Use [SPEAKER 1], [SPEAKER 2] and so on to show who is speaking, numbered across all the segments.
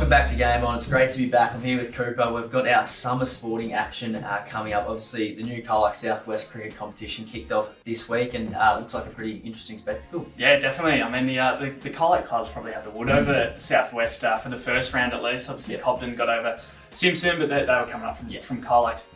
[SPEAKER 1] welcome back to Game On. It's great to be back. I'm here with Cooper. We've got our summer sporting action coming up. Obviously, the new Colac Southwest cricket competition kicked off this week and looks like a pretty interesting spectacle.
[SPEAKER 2] Yeah, definitely. I mean, the Colac clubs probably have the wood over Southwest for the first round at least. Obviously, Cobden got over Simpson, but they were coming up from Colac's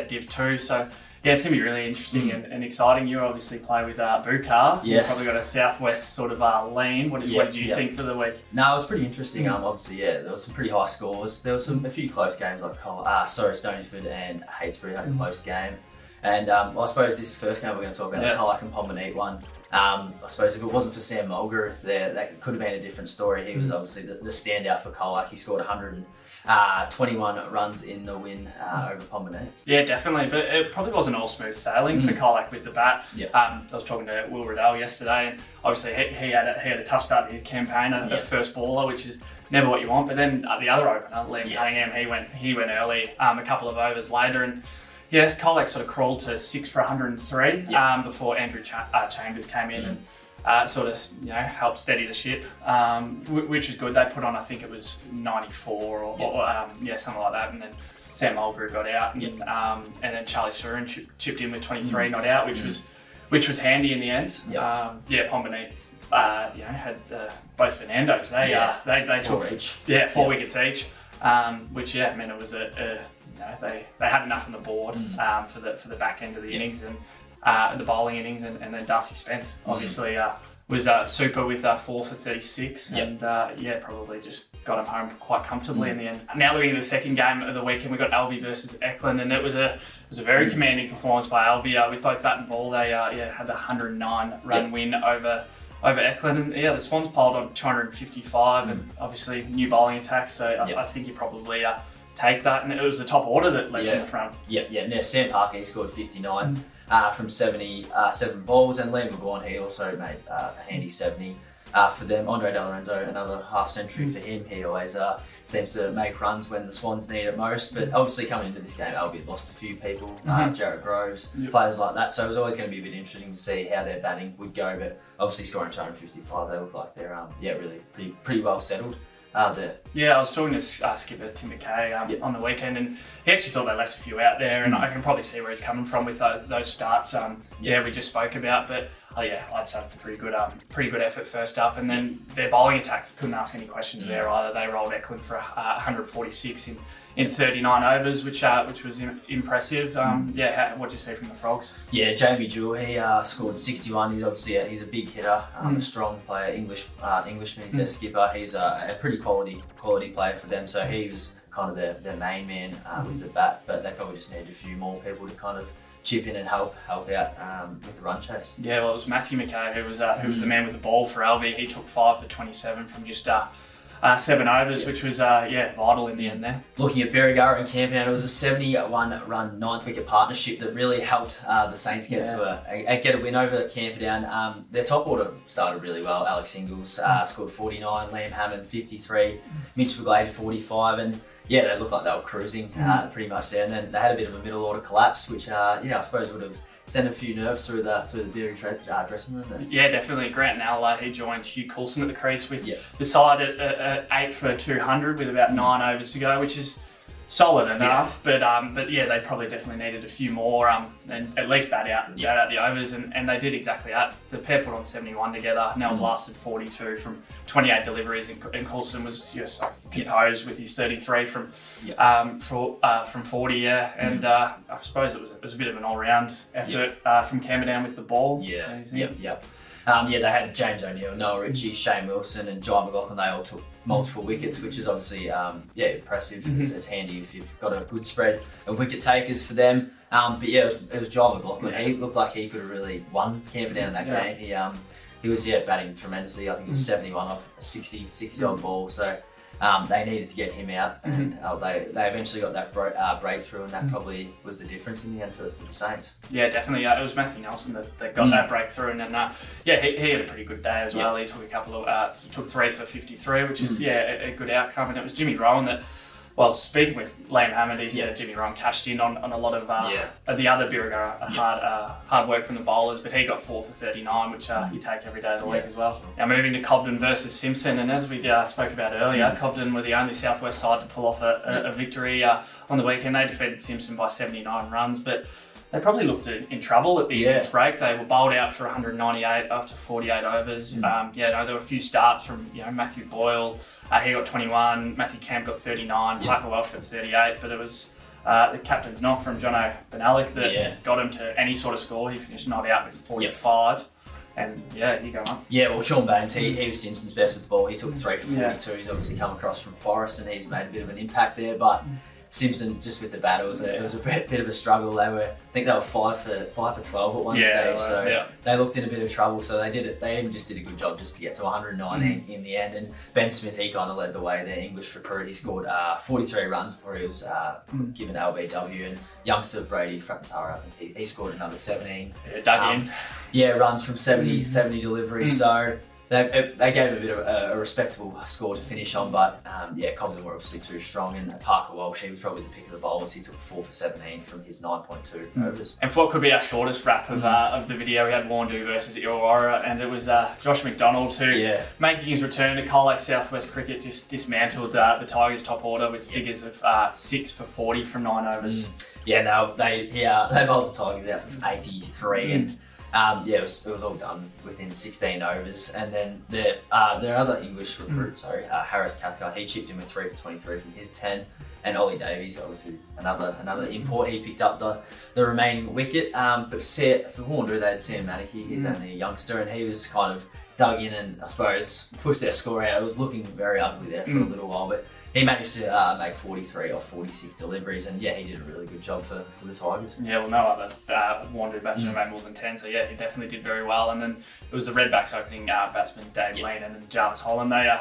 [SPEAKER 2] Div 2. So, yeah, it's going to be really interesting and exciting. You obviously play with Bukar.
[SPEAKER 1] Yes.
[SPEAKER 2] You've probably got a Southwest sort of lean. What did you think for the week?
[SPEAKER 1] No, it was pretty interesting. Obviously, there was some pretty high scores. There was a few close games like Stonyford and Heytesbury had a close game. And I suppose this first game we're going to talk about, the Colac and Pombanite one. I suppose if it wasn't for Sam Mulgrew there, that could have been a different story. He was obviously the standout for Colac. He scored 121 runs in the win over Pombanite.
[SPEAKER 2] Yeah, definitely. But it probably wasn't all smooth sailing for Colac with the bat. I was talking to Will Riddell yesterday, and obviously he had a tough start to his campaign, a first baller, which is never what you want. But then the other opener, Liam Cunningham, he went early, a couple of overs later, and yes, Colac sort of crawled to 6 for 103 before Andrew Chambers came in and sort of helped steady the ship, which was good. They put on, I think it was 94 or something like that, and then Sam Mulgrew got out, and then Charlie Surin chipped in with 23 not out, which was handy in the end. Pombanite had both Fernandos. They took 4 wickets each, which meant it was they had enough on the board for the back end of the innings and the bowling innings, and then Darcy Spence obviously was super with 4 for 36 and probably just got him home quite comfortably in the end. Now looking at the second game of the weekend, we got Alvey versus Eklund, and it was a very commanding performance by Alvey with both bat and ball. They had the 109 run win over Eklund, and the Swans piled on 255 and obviously new bowling attacks, so I think you probably take that, and it was the top order that led from the front.
[SPEAKER 1] Now Sam Parker, he scored 59 from 77 balls, and Liam McGaughan, he also made a handy 70 for them. Andre De Lorenzo, another half century for him. He always seems to make runs when the Swans need it most, but obviously coming into this game, Albeit lost a few people, Jarrett Groves, players like that, so it was always going to be a bit interesting to see how their batting would go, but obviously scoring 255, they look like they're really pretty well settled. There.
[SPEAKER 2] Yeah, I was talking to skipper Tim McKay on the weekend, and he actually thought they left a few out there, and I can probably see where he's coming from with those starts. We just spoke about, but I'd say it's a pretty good effort first up, and then their bowling attack couldn't ask any questions there either. They rolled Eklund for 146 in 39 overs, which was impressive. What do you see from the Frogs?
[SPEAKER 1] Yeah, Jamie Jewell, he scored 61. He's obviously he's a big hitter, a strong player, Englishman. He's their skipper. He's a pretty quality player for them. So he was kind of their main man with the bat, but they probably just needed a few more people to kind of chip in and help out with the run chase. Yeah,
[SPEAKER 2] well, it was Matthew McKay who was the man with the ball for Alvey. He took 5 for 27 from just 7 overs, which was vital in the end there.
[SPEAKER 1] Looking at Berrigara and Camperdown, it was a 71-run 9th wicket partnership that really helped the Saints get a win over Camperdown. Their top order started really well. Alex Ingalls scored 49, Liam Hammond 53, Mitch McGlade 45, and they looked like they were cruising pretty much there. And then they had a bit of a middle order collapse, which I suppose would have sent a few nerves through the Beery dressing room there.
[SPEAKER 2] Yeah, definitely. Grant Nalla, he joined Hugh Coulson at the crease with the side at 8 for 200 with about 9 overs to go, which is solid enough. But they probably definitely needed a few more and at least bat out the overs, and they did exactly that. The pair put on 71 together. Nell blasted 42 from 28 deliveries, and Coulson was just composed with his 33 from 40. And I suppose it was a bit of an all-round effort from Camperdown with the ball.
[SPEAKER 1] They had James O'Neill, Noah Ritchie, Shane Wilson, and Jai McLaughlin. They all took multiple wickets, which is obviously impressive. It's handy if you've got a good spread of wicket takers for them. It was Jai McLaughlin. He looked like he could have really won Camperdown in that game. He was batting tremendously. I think it was 71 off 60 odd ball. So they needed to get him out, and they eventually got that breakthrough, and that probably was the difference in the end for the Saints.
[SPEAKER 2] Yeah, definitely. It was Matthew Nelson that got that breakthrough, and then he had a pretty good day as well. He took a couple of took 3 for 53, which is a good outcome, and it was Jimmy Rowan that Well, speaking with Liam Hammond, he said Jimmy Ron cashed in on a lot of the other Birregurra hard work from the bowlers, but he got 4 for 39, which you take every day of the week as well. Now moving to Cobden versus Simpson, and as we spoke about earlier, Cobden were the only Southwest side to pull off a victory on the weekend. They defeated Simpson by 79 runs, but they probably looked in trouble at the innings break. They were bowled out for 198 after 48 overs. There were a few starts from Matthew Boyle. He got 21. Matthew Camp got 39. Parker Welsh got 38. But it was the captain's knock from Jono Benalik that got him to any sort of score. He finished not out with 45. And you go on. Yeah, well, Sean Baines, he was Simpson's best with the ball. He took 3 for 42. He's obviously come across from Forest and he's made a bit of an impact there. But Simpson, just with the bat, it was a bit of a struggle. I think they were 5 for 12 at one stage, so they looked in a bit of trouble. So they did it. They even just did a good job just to get to 119 in the end. And Ben Smith, he kind of led the way. Their English recruit, he scored 43 runs before he was given LBW. And youngster Brady Frappatara, I think he scored another 17. Dug in.
[SPEAKER 1] Yeah, runs from 70 deliveries. So they gave him a bit of a respectable score to finish on, but Cobden were obviously too strong, and Parker Walsh, he was probably the pick of the bowlers. He took 4 for 17 from his 9.2 overs. And for what could be our shortest wrap of the video, we had Warndu versus Illawarra, and it was Josh McDonald who, making his return to Colac Southwest Cricket, just dismantled the Tigers' top order with figures of 6 for 40 from 9 overs. They bowled the Tigers out for 83, and it was all done within 16 overs. And then their other English recruit, Harris Cathcart, he chipped in with 3 for 23 from his 10. And Ollie Davies, obviously another import, he picked up the remaining wicket. But for Warndu, they had Sam Manicki, he's only a youngster, and he was kind of dug in and I suppose pushed their score out. It was looking very ugly there for a little while, but he managed to make 43 or 46 deliveries, and he did a really good job for the Tigers. Yeah, well, no other Warndu batsman made more than 10, so he definitely did very well. And then it was the Redbacks opening batsman Dave Lean and then Jarvis Holland. They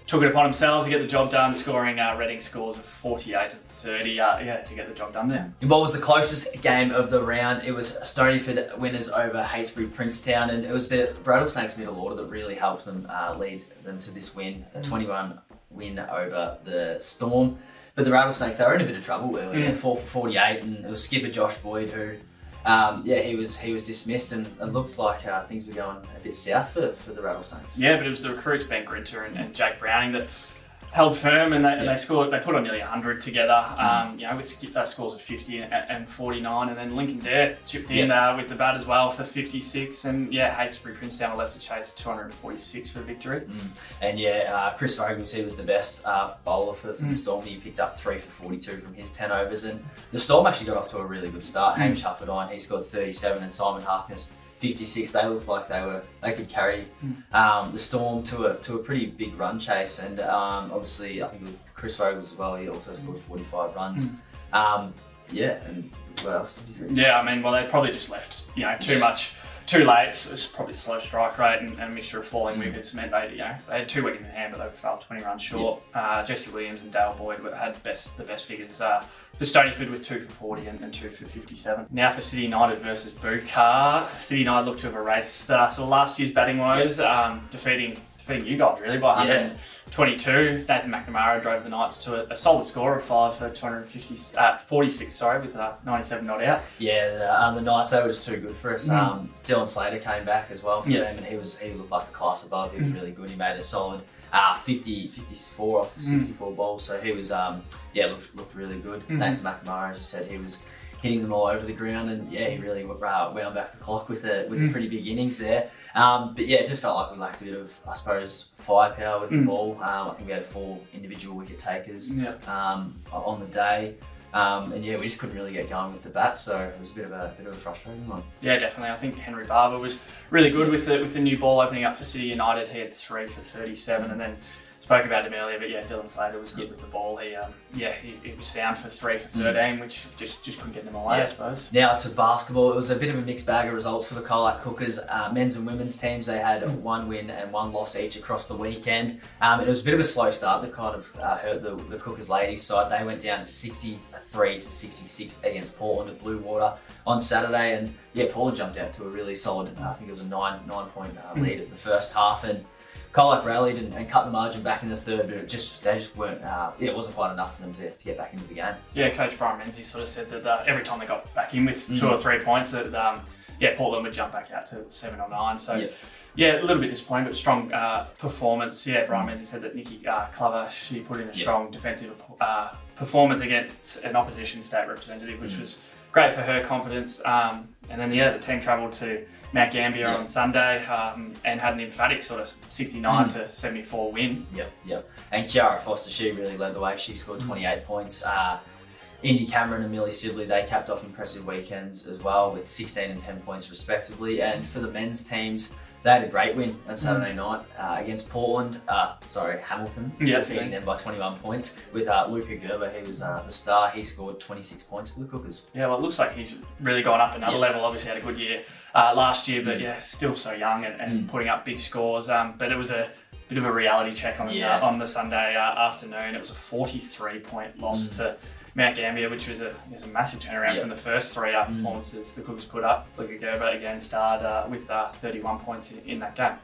[SPEAKER 1] took it upon themselves to get the job done, scoring Reading scores of 48 and 30 to get the job done there. What was the closest game of the round? It was Stonyford winners over Hastbury Princetown, and it was the Rattlesnakes middle order that really helped them lead them to this win, a 21 win over the Storm. But the Rattlesnakes, they were in a bit of trouble earlier, 4 for 48, and it was skipper Josh Boyd who, he was dismissed, and it looked like things were going a bit south for the Rattlesnakes. Yeah, but it was the recruits Ben Grinter and Jake Browning that held firm, and they scored. They put on nearly 100 together, with scores of 50 and 49, and then Lincoln Dare chipped in with the bat as well for 56, and Hastbury Princetown were left to chase 246 for victory. And Chris Vogels, he was the best bowler for the Storm. He picked up 3 for 42 from his 10 overs, and the Storm actually got off to a really good start. Hamish Hufferdine, he scored 37, and Simon Harkness 56. They looked like they could carry the Storm to a pretty big run chase, and obviously I think it was Chris Vogels as well. He also scored 45 runs. And what else did you say? They probably just left too late. It's probably slow strike rate and a mixture of falling wickets meant they had 2 wickets in hand, but they fell 20 runs short. Jesse Williams and Dale Boyd had the best figures. For Stonyford with 2 for 40 and 2 for 57. Now for City United versus Bukar. City United looked to have erased last year's batting woes, defeating you guys really by 122. Nathan McNamara drove the Knights to a solid score of 5 for 46 with 97 not out. The Knights, they were just too good for us. Dylan Slater came back as well for them, and he looked like a class above. He was really good. He made a solid 54 off 64 balls, so he was looked really good. Nathan McNamara, as you said, he was hitting them all over the ground, and he really wound back the clock with a pretty big innings there. It just felt like we lacked a bit of, I suppose, firepower with the ball. I think we had 4 individual wicket takers on the day. We just couldn't really get going with the bat, so it was a bit of a frustrating one. Yeah, definitely. I think Henry Barber was really good with the new ball opening up for City United. He had 3 for 37, and then spoke about him earlier, but Dylan Slater was good with the ball. He was sound for 3 for 13, which just couldn't get them away, I suppose. Now to basketball, it was a bit of a mixed bag of results for the Colac Cookers. Men's and women's teams, they had 1 win and 1 loss each across the weekend. It was a bit of a slow start that kind of hurt the Cookers ladies side. They went down to 63 to 66 against Portland at Bluewater on Saturday, and Portland jumped out to a really solid, I think it was a 9-point lead at the first half, and Colac rallied and cut the margin back in the third, but they just weren't. It wasn't quite enough for them to get back into the game.
[SPEAKER 2] Yeah, Coach Brian Menzies sort of said that every time they got back in with 2 or 3 points, that Portland would jump back out to 7 or 9. So. Yeah, a little bit disappointing, but strong performance. Yeah, Brian Menzies said that Nikki Clover, she put in a strong defensive performance against an opposition state representative, which was great for her confidence. And then, the team travelled to Mount Gambier on Sunday and had an emphatic sort of 69 to 74 win.
[SPEAKER 1] Yep. And Kiara Foster, she really led the way. She scored 28 points. Indy Cameron and Millie Sibley, they capped off impressive weekends as well with 16 and 10 points respectively. And for the men's teams, they had a great win on Saturday night against Hamilton, defeating them by 21 points with Luca Gerber. He was the star. He scored 26 points for the Cookers.
[SPEAKER 2] Yeah, well, it looks like he's really gone up another level. Obviously had a good year last year, but still so young and putting up big scores. But it was a bit of a reality check on the Sunday afternoon. It was a 43-point loss to Mount Gambier, which was a massive turnaround from the first 3 performances the Cookers put up. Luca Gerber again starred with 31 points in that game.